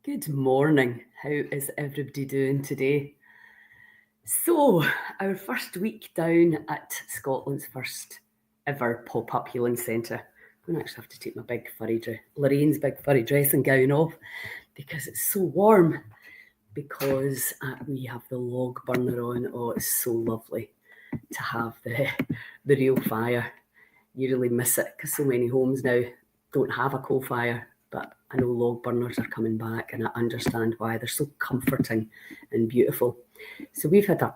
Good morning. How is everybody doing today? So, our first week down at Scotland's first ever pop-up healing centre. I'm going to actually have to take my big furry dress, Lorraine's big furry dressing gown off because it's so warm. Because we have the log burner on. Oh, it's so lovely to have the real fire. You really miss it because so many homes now don't have a coal fire. But I know log burners are coming back, and I understand why. They're so comforting and beautiful. So we've had an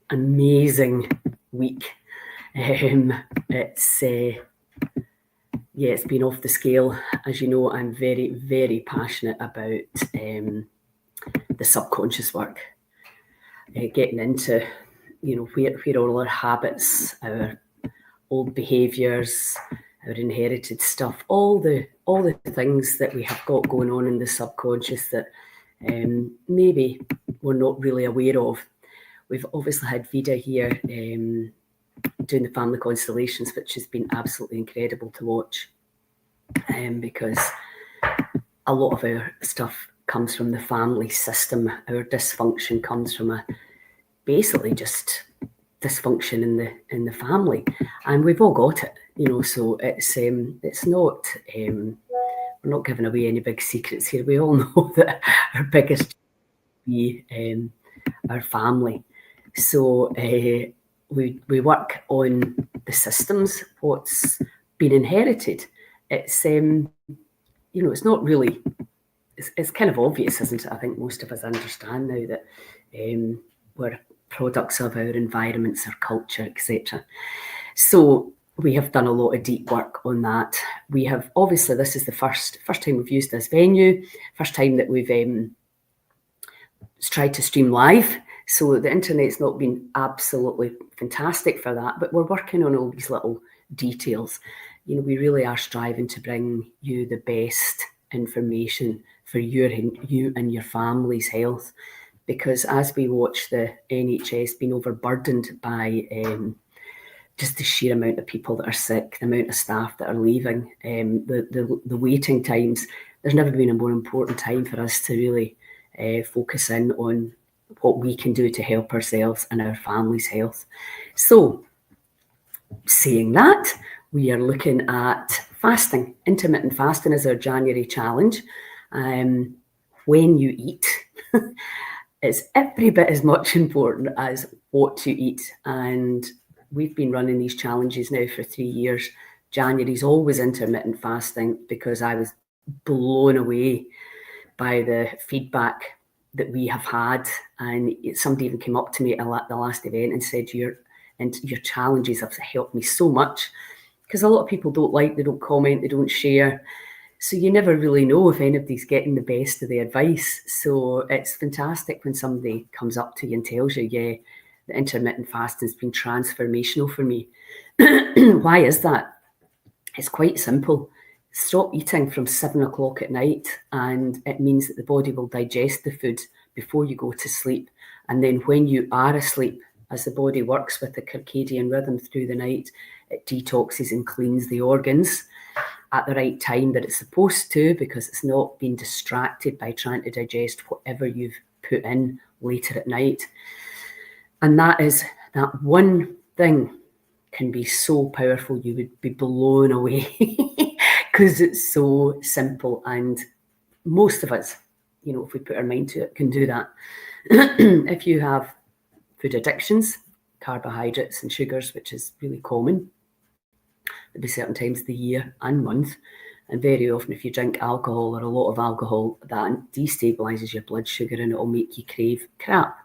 amazing week. It's been off the scale. As you know, I'm very, very passionate about the subconscious work, getting into, where all our habits, our old behaviours, our inherited stuff, all the things that we have got going on in the subconscious that maybe we're not really aware of. We've obviously had Vida here doing the family constellations, which has been absolutely incredible to watch, because a lot of our stuff comes from the family system. Our dysfunction comes from basically just dysfunction in the family, and we've all got it, so it's not we're not giving away any big secrets here. We all know that our biggest be our family. So we work on the systems, what's been inherited. It's it's not really, it's kind of obvious, isn't it? I think most of us understand now that we're products of our environments, our culture, etc. So we have done a lot of deep work on that. We have, obviously, this is the first time we've used this venue, first time that we've tried to stream live. So the internet's not been absolutely fantastic for that, but we're working on all these little details. We really are striving to bring you the best information for you and your family's health. Because as we watch the NHS being overburdened by just the sheer amount of people that are sick, the amount of staff that are leaving, the waiting times, there's never been a more important time for us to really focus in on what we can do to help ourselves and our family's health. So, saying that, we are looking at fasting. Intermittent fasting is our January challenge. When you eat, it's every bit as much important as what you eat. And we've been running these challenges now for 3 years. January's always intermittent fasting because I was blown away by the feedback that we have had. And somebody even came up to me at the last event and said, your challenges have helped me so much. Because a lot of people don't like, they don't comment, they don't share. So you never really know if anybody's getting the best of the advice. So it's fantastic when somebody comes up to you and tells you, yeah, the intermittent fasting's been transformational for me. Why is that? It's quite simple. Stop eating from 7 o'clock at night, and it means that the body will digest the food before you go to sleep. And then when you are asleep, as the body works with the circadian rhythm through the night, it detoxes and cleans the organs at the right time that it's supposed to, because it's not being distracted by trying to digest whatever you've put in later at night. And that one thing can be so powerful, you would be blown away because it's so simple. And most of us, if we put our mind to it, can do that. If you have food addictions, carbohydrates and sugars, which is really common, there'll be certain times of the year and month, and very often if you drink alcohol or a lot of alcohol, that destabilizes your blood sugar and it'll make you crave crap.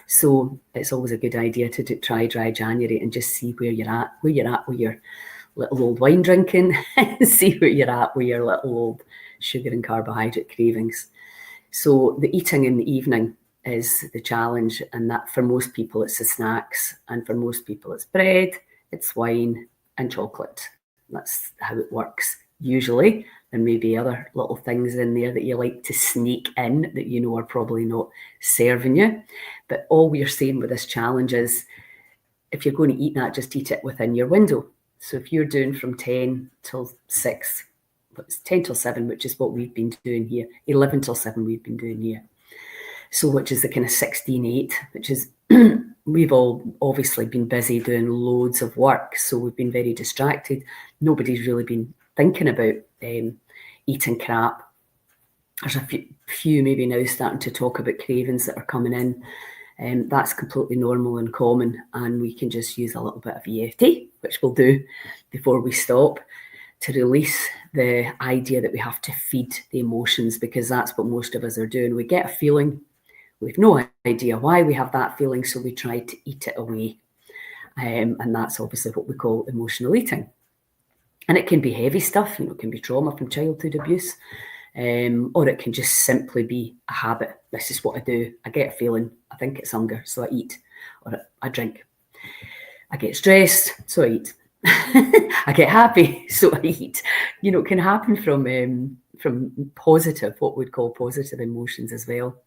So it's always a good idea to try dry January and just see where you're at with your little old wine drinking, and see where you're at with your little old sugar and carbohydrate cravings. So the eating in the evening is the challenge, and that for most people it's the snacks, and for most people it's bread, it's wine and chocolate. That's how it works usually. There may be other little things in there that you like to sneak in that are probably not serving you. But all we're saying with this challenge is, if you're going to eat that, just eat it within your window. So if you're doing from 10 till 6, it's 10 till 7, which is what we've been doing here. 11 till 7 we've been doing here. So which is the kind of 16-8, which is, we've all obviously been busy doing loads of work. So we've been very distracted. Nobody's really been thinking about eating crap. There's a few maybe now starting to talk about cravings that are coming in. That's completely normal and common, and we can just use a little bit of EFT, which we'll do before we stop, to release the idea that we have to feed the emotions, because that's what most of us are doing. We get a feeling, we've no idea why we have that feeling, so we try to eat it away. And that's obviously what we call emotional eating. And it can be heavy stuff, it can be trauma from childhood abuse, or it can just simply be a habit. This is what I do. I get a feeling, I think it's hunger, so I eat, or I drink. I get stressed, so I eat. I get happy, so I eat. It can happen from positive, what we'd call positive emotions as well.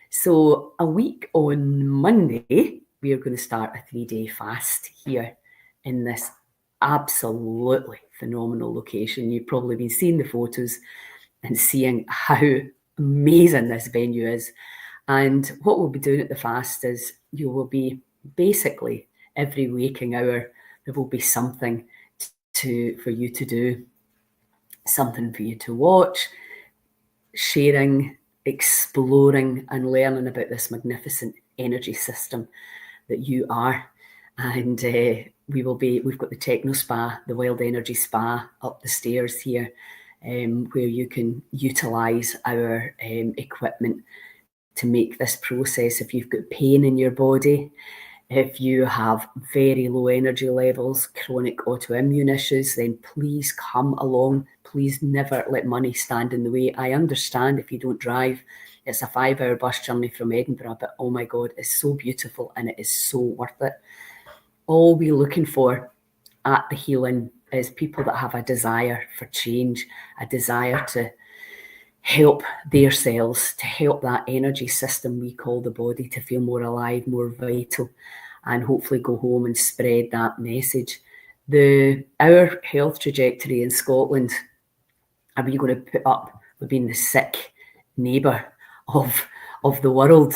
So a week on Monday, we are going to start a 3-day fast here in this absolutely phenomenal location. You've probably been seeing the photos and seeing how amazing this venue is. And what we'll be doing at the fast is you will be basically every waking hour, there will be something for you to do, something for you to watch, sharing, exploring and learning about this magnificent energy system that you are. And we've got the Techno Spa, the Wild Energy Spa up the stairs here, where you can utilise our equipment to make this process. If you've got pain in your body, if you have very low energy levels, chronic autoimmune issues, then please come along. Please never let money stand in the way. I understand if you don't drive, it's a 5-hour bus journey from Edinburgh, but oh my God, it's so beautiful and it is so worth it. All we're looking for at the healing is people that have a desire for change, a desire to help their cells, to help that energy system we call the body to feel more alive, more vital, and hopefully go home and spread that message. Our health trajectory in Scotland, are we going to put up with being the sick neighbour of the world?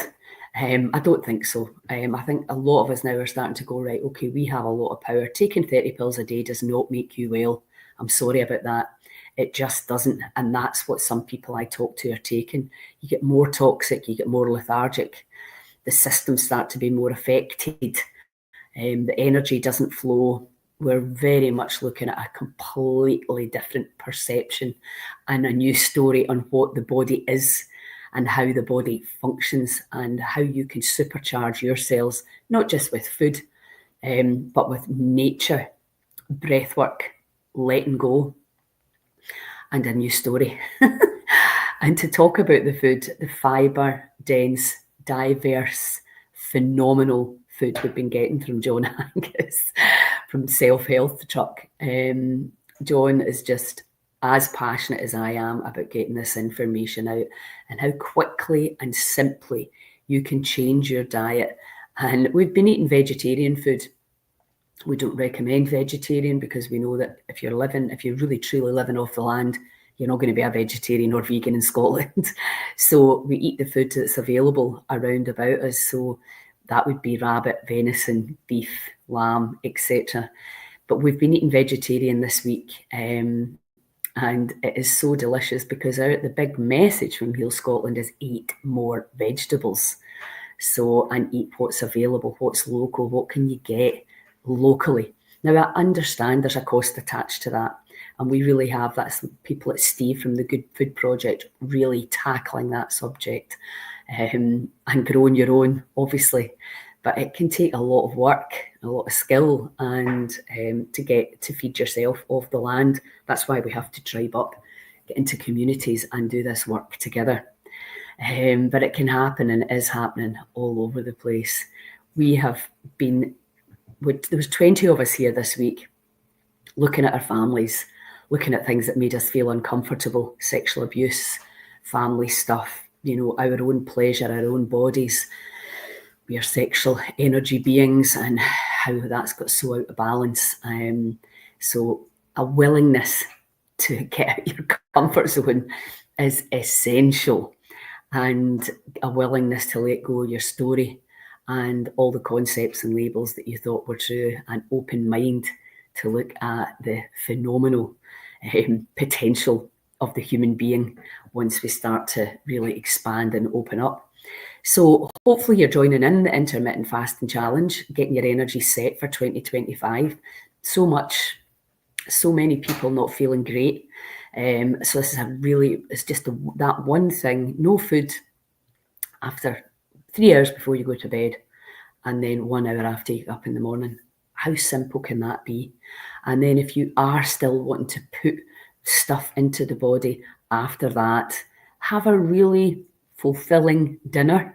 I don't think so. I think a lot of us now are starting to go, right, okay, we have a lot of power. Taking 30 pills a day does not make you well. I'm sorry about that. It just doesn't. And that's what some people I talk to are taking. You get more toxic, you get more lethargic. The systems start to be more affected. The energy doesn't flow. We're very much looking at a completely different perception and a new story on what the body is and how the body functions and how you can supercharge your cells, not just with food, but with nature, breath work, letting go, and a new story. And to talk about the food, the fibre, dense, diverse, phenomenal food we've been getting from John Angus from Self Health Truck. John is just as passionate as I am about getting this information out and how quickly and simply you can change your diet. And we've been eating vegetarian food. We don't recommend vegetarian because we know that if you're really truly living off the land, you're not going to be a vegetarian or vegan in Scotland. So we eat the food that's available around about us. So that would be rabbit, venison, beef, lamb, etc. But we've been eating vegetarian this week. And it is so delicious because the big message from Heal Scotland is eat more vegetables. So, and eat what's available, what's local, what can you get locally. Now, I understand there's a cost attached to that. And we really have, that's people like Steve from the Good Food Project really tackling that subject and growing your own, obviously. But it can take a lot of work, a lot of skill, and to feed yourself off the land. That's why we have to tribe up, get into communities and do this work together. But it can happen and it is happening all over the place. There was 20 of us here this week looking at our families, looking at things that made us feel uncomfortable, sexual abuse, family stuff, our own pleasure, our own bodies. We are sexual energy beings and how that's got so out of balance. So a willingness to get out your comfort zone is essential, and a willingness to let go of your story and all the concepts and labels that you thought were true, an open mind to look at the phenomenal potential of the human being once we start to really expand and open up. So hopefully you're joining in the intermittent fasting challenge, getting your energy set for 2025. So many people not feeling great. So this is it's just that one thing, no food after 3 hours before you go to bed, and then 1 hour after you get up in the morning. How simple can that be? And then if you are still wanting to put stuff into the body after that, have a really fulfilling dinner.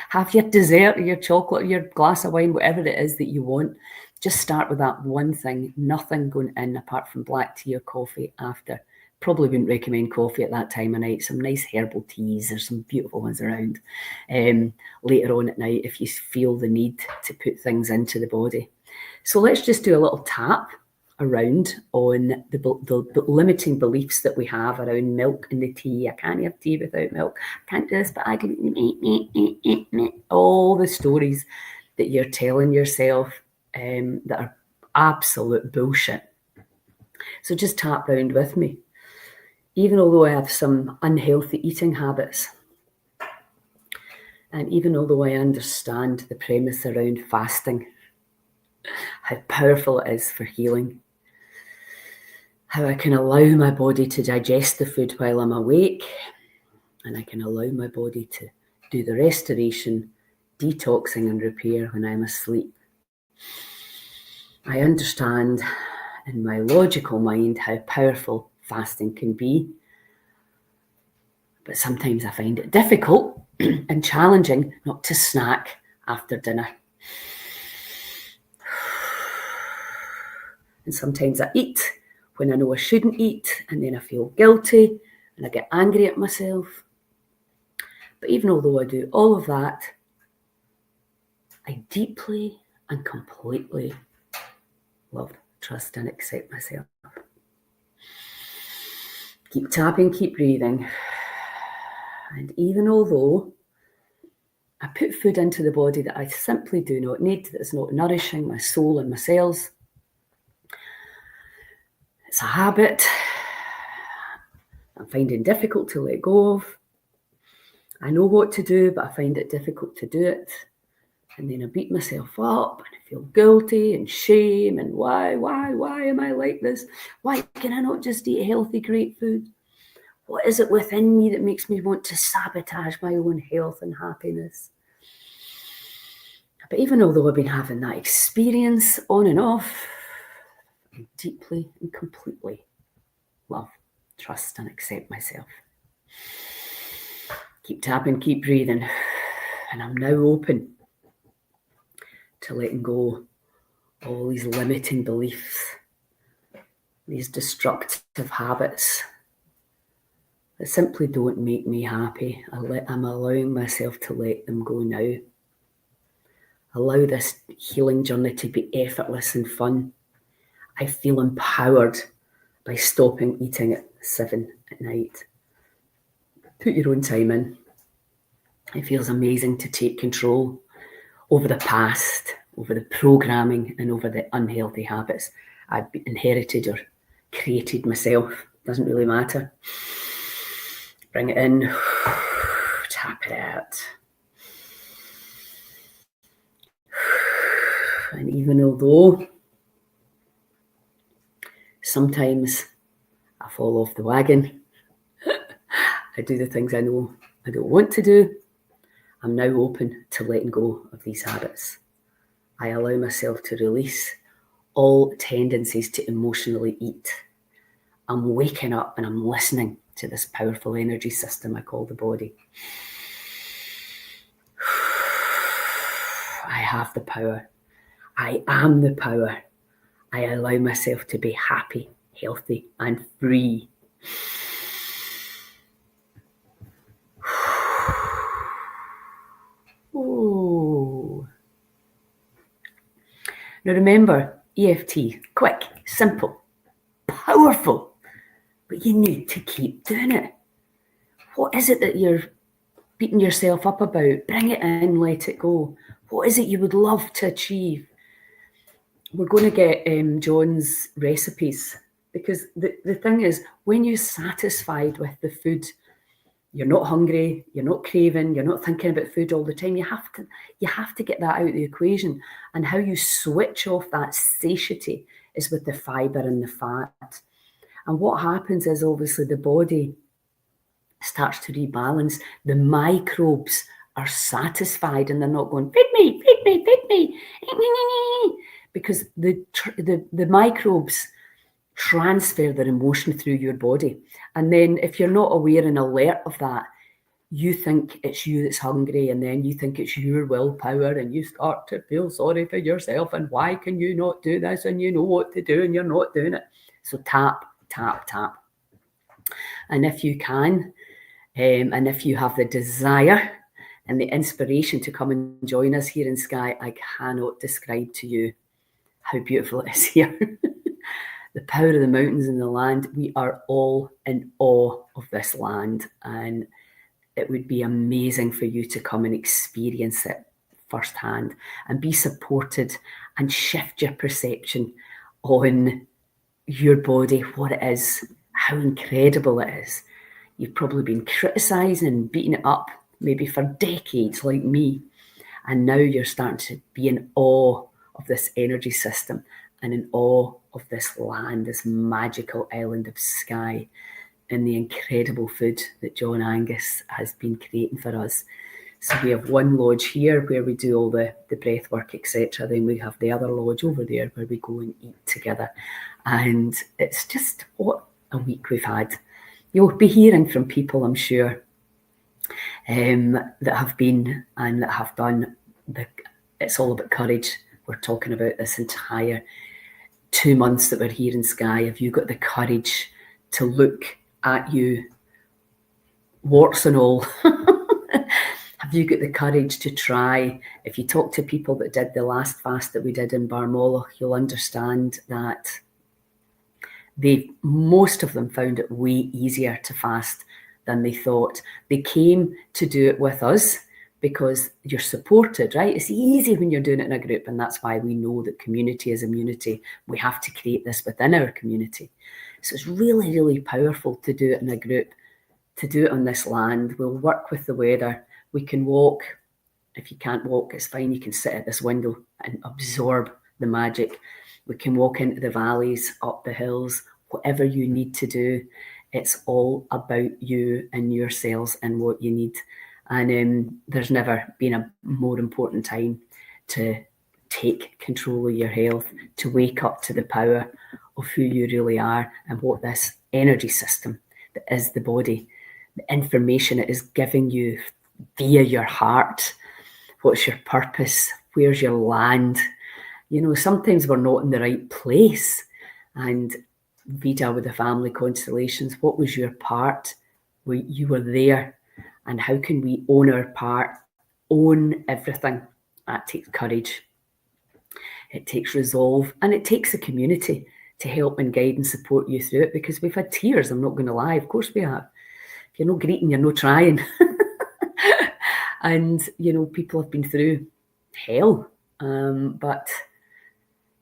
Have your dessert, your chocolate, your glass of wine, whatever it is that you want. Just start with that one thing, nothing going in apart from black tea or coffee after. Probably wouldn't recommend coffee at that time of night. Some nice herbal teas, there's some beautiful ones around. Later on at night, if you feel the need to put things into the body. So let's just do a little tap around on the limiting beliefs that we have around milk and the tea. I can't have tea without milk. I can't do this, but I can. All the stories that you're telling yourself that are absolute bullshit. So just tap round with me. Even although I have some unhealthy eating habits, and even although I understand the premise around fasting, how powerful it is for healing, how I can allow my body to digest the food while I'm awake, and I can allow my body to do the restoration, detoxing and repair when I'm asleep. I understand in my logical mind how powerful fasting can be, but sometimes I find it difficult and challenging not to snack after dinner. And sometimes I eat when I know I shouldn't eat, and then I feel guilty and I get angry at myself. But even although I do all of that, I deeply and completely love, trust and accept myself. Keep tapping, keep breathing. And even although I put food into the body that I simply do not need, that's not nourishing my soul and my cells, it's a habit I'm finding difficult to let go of. I know what to do, but I find it difficult to do it. And then I beat myself up and I feel guilty and shame and why am I like this? Why can I not just eat healthy, great food? What is it within me that makes me want to sabotage my own health and happiness? But even although I've been having that experience on and off, I deeply and completely love, trust and accept myself. Keep tapping, keep breathing. And I'm now open to letting go all these limiting beliefs, these destructive habits that simply don't make me happy. I'm allowing myself to let them go now. Allow this healing journey to be effortless and fun. I feel empowered by stopping eating at 7 at night. Put your own time in. It feels amazing to take control over the past, over the programming, and over the unhealthy habits I've inherited or created myself. Doesn't really matter. Bring it in, tap it out. And even although sometimes I fall off the wagon, I do the things I know I don't want to do, I'm now open to letting go of these habits. I allow myself to release all tendencies to emotionally eat. I'm waking up and I'm listening to this powerful energy system I call the body. I have the power. I am the power. I allow myself to be happy, healthy, and free. Oh. Now remember, EFT, quick, simple, powerful. but you need to keep doing it. What is it that you're beating yourself up about? Bring it in, let it go. What is it you would love to achieve? We're going to get John's recipes, because the thing is, when you're satisfied with the food, you're not hungry, you're not craving, you're not thinking about food all the time. You have to get that out of the equation. And how you switch off that satiety is with the fibre and the fat. And what happens is, obviously, the body starts to rebalance. The microbes are satisfied and they're not going, feed me, feed me, feed me, because the microbes transfer their emotion through your body. And then if you're not aware and alert of that, you think it's you that's hungry, and then you think it's your willpower, and you start to feel sorry for yourself, and why can you not do this, and you know what to do and you're not doing it. So tap, tap, tap. And if you can, and if you have the desire and the inspiration to come and join us here in Skye, I cannot describe to you how beautiful it is here. The power of the mountains and the land. We are all in awe of this land, and it would be amazing for you to come and experience it firsthand and be supported and shift your perception on your body, what it is, how incredible it is. You've probably been criticising and beating it up maybe for decades like me, and now you're starting to be in awe of this energy system and in awe of this land, this magical island of Skye, and the incredible food that John Angus has been creating for us. So we have one lodge here where we do all the breath work, etc. Then we have the other lodge over there where we go and eat together. And it's just, what a week we've had. You'll be hearing from people, I'm sure, that have been and that have done. It's all about courage. We're talking about this entire 2 months that we're here in Skye. Have you got the courage to look at you, warts and all? Have you got the courage to try? If you talk to people that did the last fast that we did in Barmoloch, you'll understand that most of them found it way easier to fast than they thought. They came to do it with us because you're supported, right? It's easy when you're doing it in a group, and that's why we know that community is immunity. We have to create this within our community. So it's really, really powerful to do it in a group, to do it on this land. We'll work with the weather. We can walk. If you can't walk, it's fine. You can sit at this window and absorb the magic. We can walk into the valleys, up the hills, whatever you need to do. It's all about you and your cells and what you need. And there's never been a more important time to take control of your health, to wake up to the power of who you really are and what this energy system that is the body, the information it is giving you via your heart. What's your purpose? Where's your land? You know, sometimes we're not in the right place. And Vida, with the family constellations, what was your part? You were there. And how can we own our part, own everything? That takes courage. It takes resolve, and it takes a community to help and guide and support you through it, because we've had tears, I'm not going to lie. Of course we have. If you're not greeting, you're not trying. And, you know, people have been through hell, but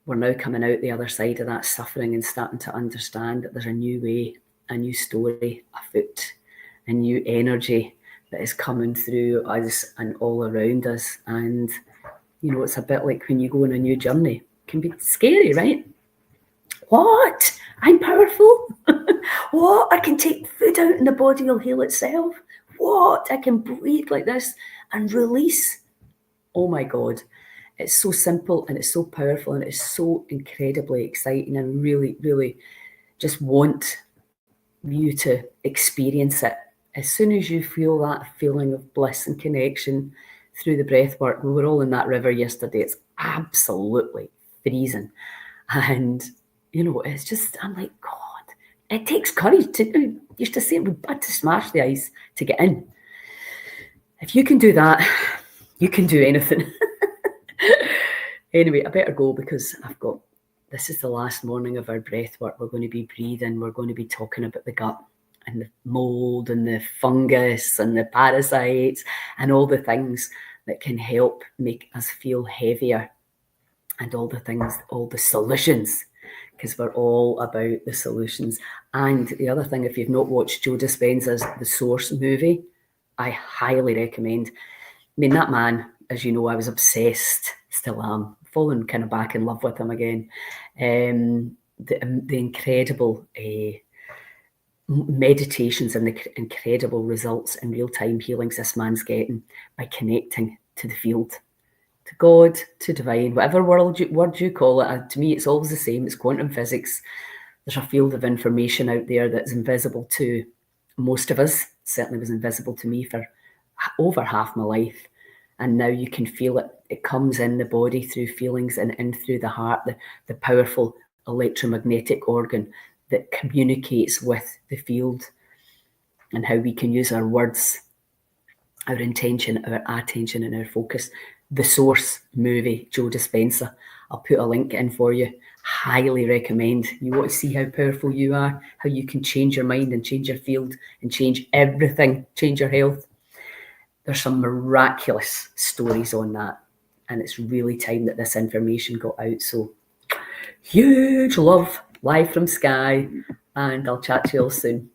we're now coming out the other side of that suffering and starting to understand that there's a new way, a new story afoot, a new energy that is coming through us and all around us. And, you know, it's a bit like when you go on a new journey. It can be scary, right? What? I'm powerful? What? I can take food out and the body will heal itself? What? I can breathe like this and release? Oh my God. It's so simple and it's so powerful and it's so incredibly exciting, and really, really just want you to experience it. As soon as you feel that feeling of bliss and connection through the breath work, we were all in that river yesterday. It's absolutely freezing. And, you know, it's just, I'm like, God, it takes courage to, used to say we had to smash the ice to get in. If you can do that, you can do anything. Anyway, I better go because I've got this is the last morning of our breath work. We're going to be breathing. We're going to be talking about the gut and the mold and the fungus and the parasites and all the things that can help make us feel heavier, and all the things, all the solutions, because we're all about the solutions. And the other thing, if you've not watched Joe Dispenza's The Source movie, I highly recommend. I mean, that man, as you know, I was obsessed, still am, fallen kind of back in love with him again. The incredible meditations and the incredible results and real-time healings this man's getting by connecting to the field, to God, to divine, whatever word you call it. To me, it's always the same. It's quantum physics. There's a field of information out there that's invisible to most of us. Certainly was invisible to me for over half my life. And now you can feel it. It comes in the body through feelings and in through the heart, the powerful electromagnetic organ that communicates with the field, and how we can use our words, our intention, our attention and our focus. The Source movie, Joe Dispenza. I'll put a link in for you. Highly recommend. You want to see how powerful you are, how you can change your mind and change your field and change everything, change your health. There's some miraculous stories on that. And it's really time that this information got out. So huge love, live from Skye. And I'll chat to you all soon.